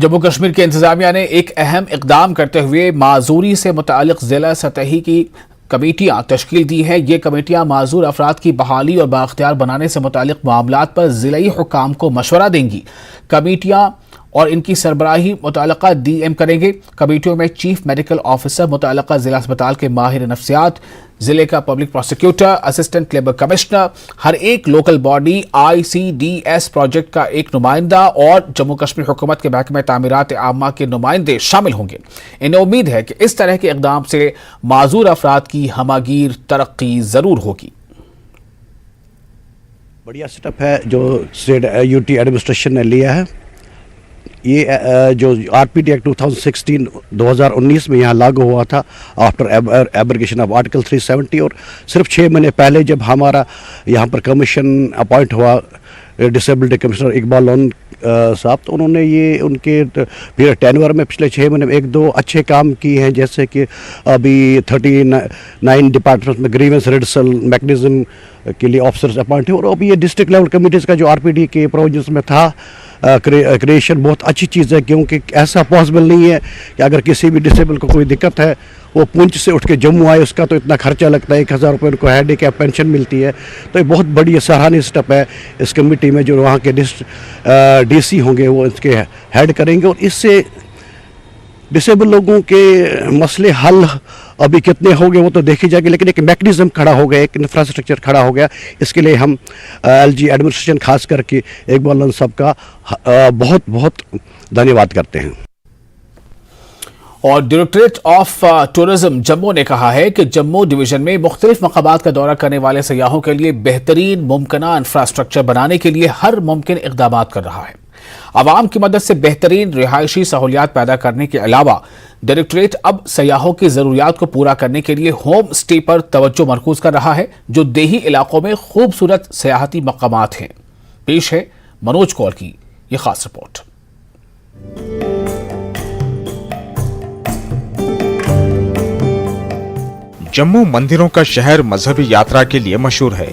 जम्मू कश्मीर की इंतजामिया ने एक अहम इकदाम करते हुए माजूरी से मुतालिक जिला सतही की कमेटियां तश्कील दी है। ये कमेटियां माजूर अफराद की बहाली और बाख्तियार बनाने से मुतालिक मामलात पर जिलाई हुकाम को मशवरा देंगी। कमेटियां और इनकी सरबराही मुताल्लिका DM करेंगे। कमेटियों में चीफ मेडिकल ऑफिसर, मुताल्लिका जिला अस्पताल के माहिर नफ्सियात, जिले का public prosecutor, assistant labour commissioner, हर एक लोकल बॉडी, ICDS प्रोजेक्ट का एक नुमाइंदा और जम्मू कश्मीर हुकूमत के महकमे तामीरात आमा के नुमाइंदे शामिल होंगे। इन्हें उम्मीद है कि इस तरह के इकदाम से माजूर अफराद की हमागीर तरक्की जरूर होगी। बढ़िया सेटअप है जो स्टेट UT एडमिनिस्ट्रेशन ने लिया है। ये जो RPT एक्ट 2019 में यहाँ लागू हुआ था आफ्टर एब्रोगेशन ऑफ आर्टिकल 370, और सिर्फ 6 महीने पहले जब हमारा यहाँ पर कमीशन अपॉइंट हुआ डिसेबिलिटी कमिश्नर इकबाल लोन साहब, तो उन्होंने ये उनके पीरियड टेन्योर में पिछले 6 महीने में 1-2 अच्छे काम किए हैं। जैसे कि अभी 39 डिपार्टमेंट में ग्रीवेंस रिडसल मैकेनिज्म के लिए ऑफिसर्स अपॉइंट हुए, और अभी ये डिस्ट्रिक्ट लेवल कमिटीज़ का जो RPT के प्रोविजंस में था क्रिएशन बहुत अच्छी चीज़ है, क्योंकि ऐसा पॉसिबल नहीं है कि अगर किसी भी डिसेबल को कोई दिक्कत है वो पुंछ से उठ के जम्मू आए, उसका तो इतना खर्चा लगता है, 1000 रुपये उनको हेड क्या पेंशन मिलती है। तो ये बहुत बड़ी सराहनीय स्टेप है। इस कमेटी में जो वहाँ के DC होंगे वो इसके हेड करेंगे, और इससे डिसेबल लोगों के मसले हल अभी कितने हो गए वो तो देखी जाएगी, लेकिन एक मैकेनिज्म खड़ा हो गया, एक इंफ्रास्ट्रक्चर खड़ा हो गया। इसके लिए हम LG एडमिनिस्ट्रेशन खास करके इकबाल लोन साहब का बहुत बहुत धन्यवाद करते हैं। और डायरेक्टरेट ऑफ टूरिज्म जम्मू ने कहा है कि जम्मू डिवीजन में मुख्तलिफ मकामात का दौरा करने वाले सयाहों के लिए बेहतरीन मुमकिना इंफ्रास्ट्रक्चर बनाने के लिए हर मुमकिन इकदाम कर रहा है। आवाम की मदद से बेहतरीन रिहायशी सहूलियात पैदा करने के अलावा डायरेक्टरेट अब सयाहों की जरूरियात को पूरा करने के लिए होम स्टे पर तवज्जो मरकूज कर रहा है, जो देही इलाकों में खूबसूरत सयाहती मकामात हैं। पेश है मनोज कौल की यह खास रिपोर्ट। जम्मू मंदिरों का शहर मजहबी यात्रा के लिए मशहूर है।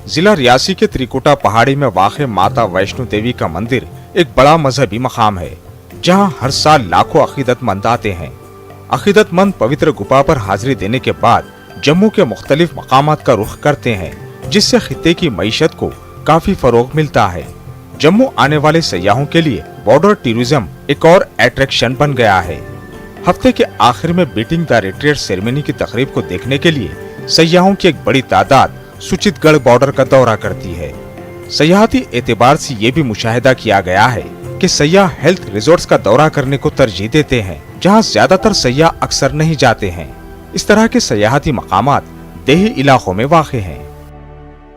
जिला रियासी के त्रिकुटा पहाड़ी में वाक़ माता वैष्णो देवी का मंदिर एक बड़ा मजहबी मकाम है, जहां हर साल लाखों अकीदतमंद आते हैं। अकीदतमंद पवित्र गुफा पर हाजिरी देने के बाद जम्मू के मुख्तलिफ मकामात का रुख करते हैं, जिससे खित्ते की मईशत को काफी फरोग मिलता है। जम्मू आने वाले सयाहों के लिए बॉर्डर टूरिज्म एक और अट्रैक्शन बन गया है। हफ्ते के आखिर में बीटिंग द रिट्रीट सेरेमनी की तकरीब को देखने के लिए सयाहों की एक बड़ी तादाद सुचितगढ़ बॉर्डर का दौरा करती है। सयाहती एतबार से ये भी मुशाहिदा किया गया है कि सयाह हेल्थ रिजॉर्ट्स का दौरा करने को तरजीह देते हैं, जहां ज्यादातर सयाह अक्सर नहीं जाते हैं। इस तरह के सयाहती मकामात देही इलाकों में वाक़े हैं।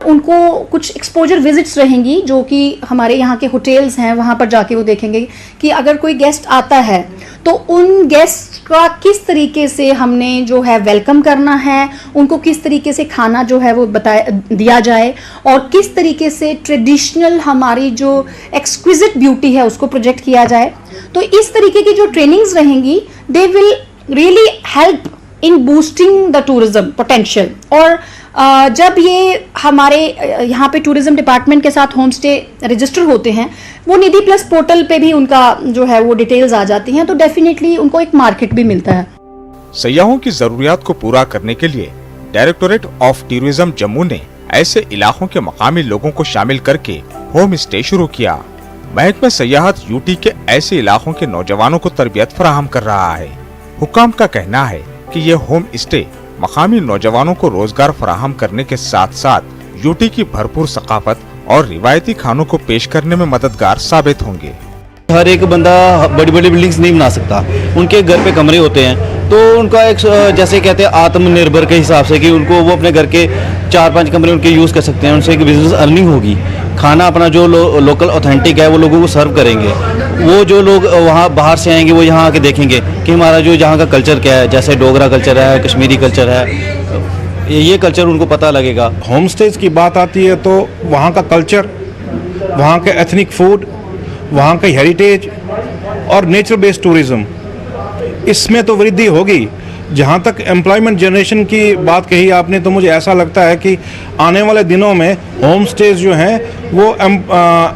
उनको कुछ एक्सपोजर विजिट्स रहेंगी, जो कि हमारे यहाँ के होटल्स हैं, वहाँ पर जाके वो देखेंगे कि अगर कोई गेस्ट आता है तो उन गेस्ट का किस तरीके से हमने जो है वेलकम करना है, उनको किस तरीके से खाना जो है वो दिया जाए, और किस तरीके से ट्रेडिशनल हमारी जो एक्सक्विजिट ब्यूटी है उसको प्रोजेक्ट किया जाए। तो इस तरीके की जो ट्रेनिंग्स रहेंगी, they will really help in boosting the tourism potential. और जब ये हमारे यहाँ पे टूरिज्म डिपार्टमेंट के साथ होम स्टे रजिस्टर होते हैं, वो निधि प्लस पोर्टल पे भी उनका जो है वो डिटेल्स आ जाती हैं, तो डेफिनेटली उनको एक मार्केट भी मिलता है। सयाहों की जरूरियात को पूरा करने के लिए डायरेक्टोरेट ऑफ टूरिज्म जम्मू ने ऐसे इलाकों के मकामी लोगों को शामिल करके होम स्टे शुरू किया। महकमा सयाहत UT के ऐसे इलाकों के नौजवानों को तरबियत फराहम कर रहा है। हुकाम का कहना है कि ये होम स्टे मकामी नौजवानों को रोजगार फराहम करने के साथ साथ UT की भरपूर सकाफत और रिवायती खानों को पेश करने में मददगार साबित होंगे। हर एक बंदा बड़ी बड़ी बिल्डिंग्स नहीं बना सकता, उनके घर पे कमरे होते हैं, तो उनका एक जैसे कहते हैं आत्मनिर्भर के हिसाब से कि उनको वो अपने घर के 4-5 कमरे उनके यूज़ कर सकते हैं, उनसे एक बिजनेस अर्निंग होगी। खाना अपना जो लोकल ऑथेंटिक है वो लोगों को सर्व करेंगे। वो जो लोग वहाँ बाहर से आएंगे वो यहाँ आके देखेंगे कि हमारा जो यहाँ का कल्चर क्या है, जैसे डोगरा कल्चर है, कश्मीरी कल्चर है, ये कल्चर उनको पता लगेगा। होम स्टेज की बात आती है तो वहाँ का कल्चर, वहाँ के एथनिक फूड, वहाँ का हेरिटेज और नेचर बेस्ड टूरिज्म, इसमें तो वृद्धि होगी। जहाँ तक एम्प्लॉयमेंट जनरेशन की बात कही आपने, तो मुझे ऐसा लगता है कि आने वाले दिनों में होम स्टेज जो हैं वो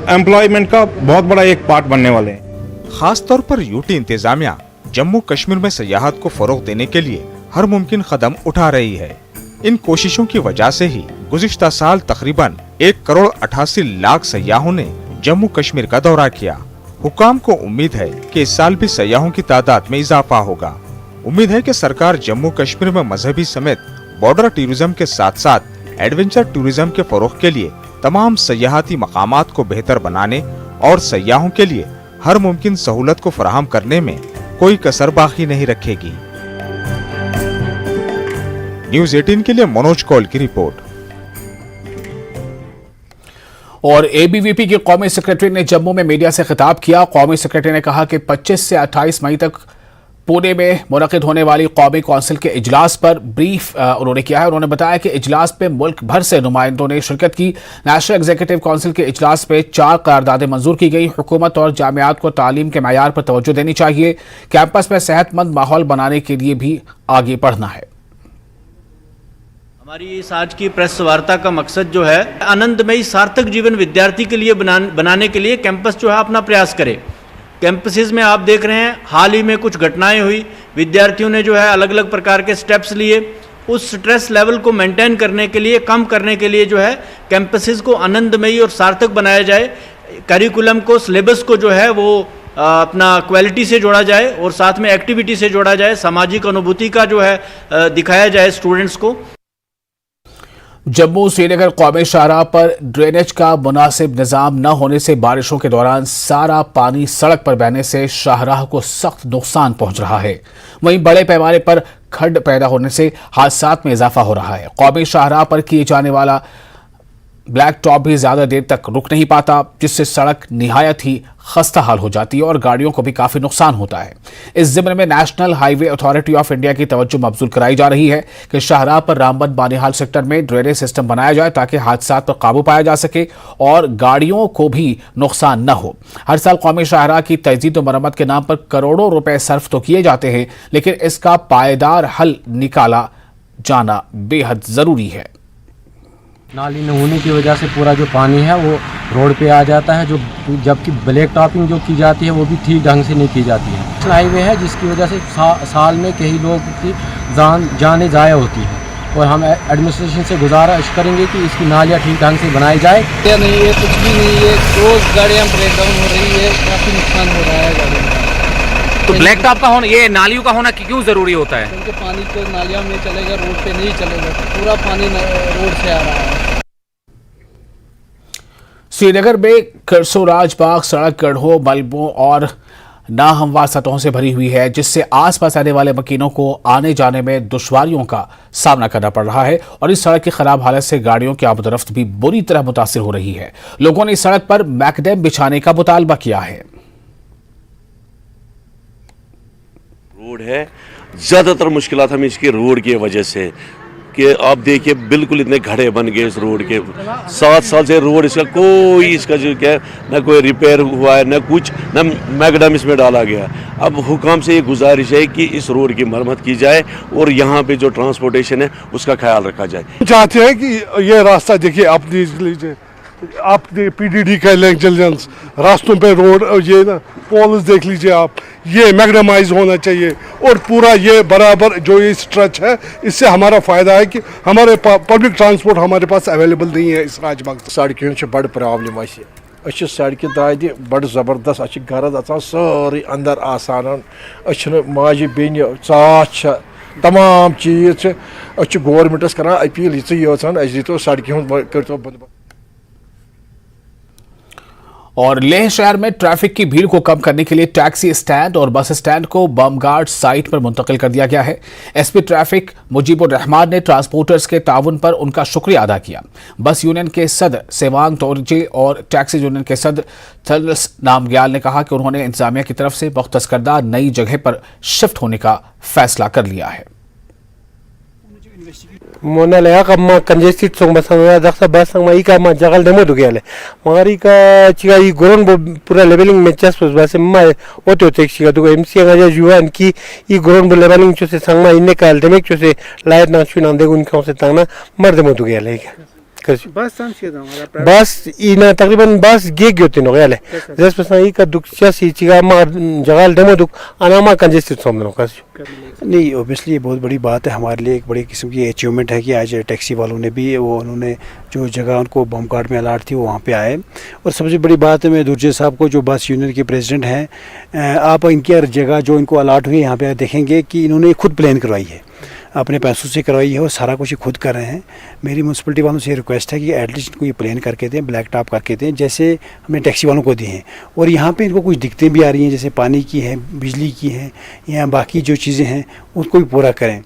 एम्प्लॉयमेंट का बहुत बड़ा एक पार्ट बनने वाले हैं। खास तौर पर यूटी इंतजामिया जम्मू कश्मीर में सयाहत को फरोग देने के लिए हर मुमकिन कदम उठा रही है। इन कोशिशों की वजह से ही गुज़िश्ता साल तकरीबन 1,88,00,000 सयाहों ने जम्मू कश्मीर का दौरा किया। हुकाम को उम्मीद है कि इस साल भी सयाहों की तादाद में इजाफा होगा। उम्मीद है कि सरकार जम्मू कश्मीर में मजहबी समेत बॉर्डर टूरिज्म के साथ साथ एडवेंचर टूरिज्म के फरोग के लिए तमाम सयाहती मकामात को बेहतर बनाने और सयाहों के लिए हर मुमकिन सहूलत को फराहम करने में कोई कसर बाकी नहीं रखेगी। न्यूज़ 18 के लिए मनोज कौल की रिपोर्ट। और एबीवीपी के कौमी सेक्रेटरी ने जम्मू में मीडिया से खिताब किया। कौमी सेक्रेटरी ने कहा कि 25 से 28 मई तक पुणे में मुनक़िद होने वाली कौमी कौंसिल के इजलास पर ब्रीफ उन्होंने किया है। उन्होंने बताया कि इजलास में मुल्क भर से नुमाइंदों ने शिरकत की। नेशनल एग्जीक्यूटिव काउंसिल के इजलास में 4 करारदादें मंजूर की गई। हुकूमत और जामियात को तालीम के मयार पर तवज्जो देनी चाहिए। कैंपस में सेहतमंद माहौल बनाने के लिए भी आगे बढ़ना है। हमारी इस आज की प्रेस वार्ता का मकसद जो है आनंदमयी सार्थक जीवन विद्यार्थी के लिए बनाने के लिए कैंपस जो है अपना प्रयास करे। कैंपसेस में आप देख रहे हैं हाल ही में कुछ घटनाएं हुई, विद्यार्थियों ने जो है अलग अलग प्रकार के स्टेप्स लिए। उस स्ट्रेस लेवल को मेंटेन करने के लिए, कम करने के लिए जो है कैंपसेस को आनंदमयी और सार्थक बनाया जाए। करिकुलम को, सिलेबस को जो है वो अपना क्वालिटी से जोड़ा जाए और साथ में एक्टिविटी से जोड़ा जाए। सामाजिक अनुभूति का जो है दिखाया जाए स्टूडेंट्स को। जम्मू श्रीनगर कौमी शाहराह पर ड्रेनेज का मुनासिब निज़ाम न होने से बारिशों के दौरान सारा पानी सड़क पर बहने से शाहराह को सख्त नुकसान पहुंच रहा है। वहीं बड़े पैमाने पर खड्ड पैदा होने से हादसात में इजाफा हो रहा है। कौमी शाहराह पर किए जाने वाला ब्लैक टॉप भी ज्यादा देर तक रुक नहीं पाता, जिससे सड़क निहायत ही खस्ता हाल हो जाती है और गाड़ियों को भी काफी नुकसान होता है। इस जिम्मे में national highway authority of India की तवज्जो मबजूल कराई जा रही है कि शाहराह पर रामबन बानिहाल सेक्टर में ड्रेनेज सिस्टम बनाया जाए ताकि हादसात पर काबू पाया जा सके और गाड़ियों को भी नुकसान न हो। हर साल कौमी शाहराह की तजदीद और मरम्मत के नाम पर करोड़ों रुपए सर्फ तो किए जाते हैं, लेकिन इसका पायदार हल निकाला जाना बेहद जरूरी है। नाली न होने की वजह से पूरा जो पानी है वो रोड पे आ जाता है, जो जबकि ब्लैक टॉपिंग जो की जाती है वो भी ठीक ढंग से नहीं की जाती है। नेशनल हाईवे है जिसकी वजह से साल में कई लोगों की जानें ज़ाया होती है और हम एडमिनिस्ट्रेशन से गुजारिश करेंगे कि इसकी नालियाँ ठीक ढंग से बनाई जाए। क्या नहीं है, कुछ भी नहीं है, रोज़ गाड़ियाँ ब्रेक डाउन हो रही है, काफ़ी नुकसान हो रहा है गाड़ियों का। तो ब्लैक टॉप का होना, ये नालियों का होना क्यों ज़रूरी होता है? क्योंकि पानी तो नालियों में चलेगा, रोड पे नहीं चलेगा, पूरा पानी रोड से आ रहा है। श्रीनगर में करसोराज बाग सड़क गड्ढों, मलबों और नाहमवार सतहों से भरी हुई है, जिससे आसपास आने वाले मकीनों को आने जाने में दुश्वारियों का सामना करना पड़ रहा है और इस सड़क की खराब हालत से गाड़ियों की आमदोरफ्त भी बुरी तरह मुतासिर हो रही है। लोगों ने इस सड़क पर मैकडेम बिछाने का मुतालबा किया है। रोड है, ज़्यादातर मुश्किलात हमें इसके रोड की वजह से कि आप देखिए बिल्कुल इतने घड़े बन गए इस रोड के। 7 साल से रोड इसका कोई इसका जो क्या न कोई रिपेयर हुआ है, न कुछ, न मैकडेम इसमें डाला गया। अब हुकाम से ये गुजारिश है कि इस रोड की मरम्मत की जाए और यहाँ पे जो ट्रांसपोर्टेशन है उसका ख्याल रखा जाए। चाहते हैं कि ये रास्ता देखिए आप देख लीजिए, आप पीडीडी का इंटेलिजेंस रास्तों पे रोड ये ना पोल्स देख लीजिए आप, ये मैग्नेमाइज होना चाहिए और पूरा ये बराबर जो ये स्ट्रेच है, इससे हमारा फ़ायदा है कि हमारे पब्लिक ट्रांसपोर्ट हमारे पास अवेलेबल नहीं है इस राजबाग। सड़कें बड़ प्रॉब्लम अच्छे सड़कें दादि बड़ ज़बरदस्त अच्छे गरज अचान सारी अंदर आसान माजे बेन चाच तमाम चीज़ गवर्नमेंटस करान अपील योचान दीतो सड़कें करो बंद। और लेह शहर में ट्रैफिक की भीड़ को कम करने के लिए टैक्सी स्टैंड और बस स्टैंड को बमगार्ड साइट पर मुंतकिल कर दिया गया है। एसपी ट्रैफिक मुजीबुर रहमान ने ट्रांसपोर्टर्स के ताउन पर उनका शुक्रिया अदा किया। बस यूनियन के सदर सेवांग तोरजे और टैक्सी यूनियन के सदर थलस नामग्याल ने कहा कि उन्होंने इंतजामिया की तरफ से मुख्तस करदा नई जगह पर शिफ्ट होने का फैसला कर लिया है। मोना लया का मा कंजेस्टेड सोंग बसंगा दक्सा बसंग माई का मा जगल डेमो दुगेले मारी का चिगा ई गोरन पूरा लेवलिंग में चस बस मा ओतो टेक्सी का दुगो एमसी nga जुआन की ई गोरन लेवलिंग चसे संगमा इने का अल्टीमेट चसे लाइट ना सुन अंदे गुन को से तंगना मर डेमो दुगेले बस ina takriban bas gig yotin ogale después ahí ka dukcha si chiga ma जगह डेमो दुक अनामा कंजेस्टेड समझो कैसे नहीं ओबियसली ये बहुत बड़ी बात है हमारे लिए, एक बड़ी किस्म की अचीवमेंट है कि आज टैक्सी वालों ने भी वो उन्होंने जो जगह उनको बम कार्ड में अलाट थी वो वहाँ पे आए। और सबसे बड़ी बात है मैं दुर्जे साहब को जो बस यूनियन के प्रेसिडेंट हैं, आप इनकी जगह जो इनको अलाट हुई यहाँ पे देखेंगे कि इन्होंने खुद प्लान करवाई है, अपने पैसों से करवाई है और सारा कुछ खुद कर रहे हैं। मेरी म्यूनसिपलिटी वालों से रिक्वेस्ट है कि एटलीस्ट इनको ये प्लान करके दें, ब्लैक टॉप करके दें जैसे हमने टैक्सी वालों को दिए हैं। और यहाँ पे इनको कुछ दिक्कतें भी आ रही हैं जैसे पानी की है, बिजली की है या बाकी जो चीज़ें हैं उनको भी पूरा करें।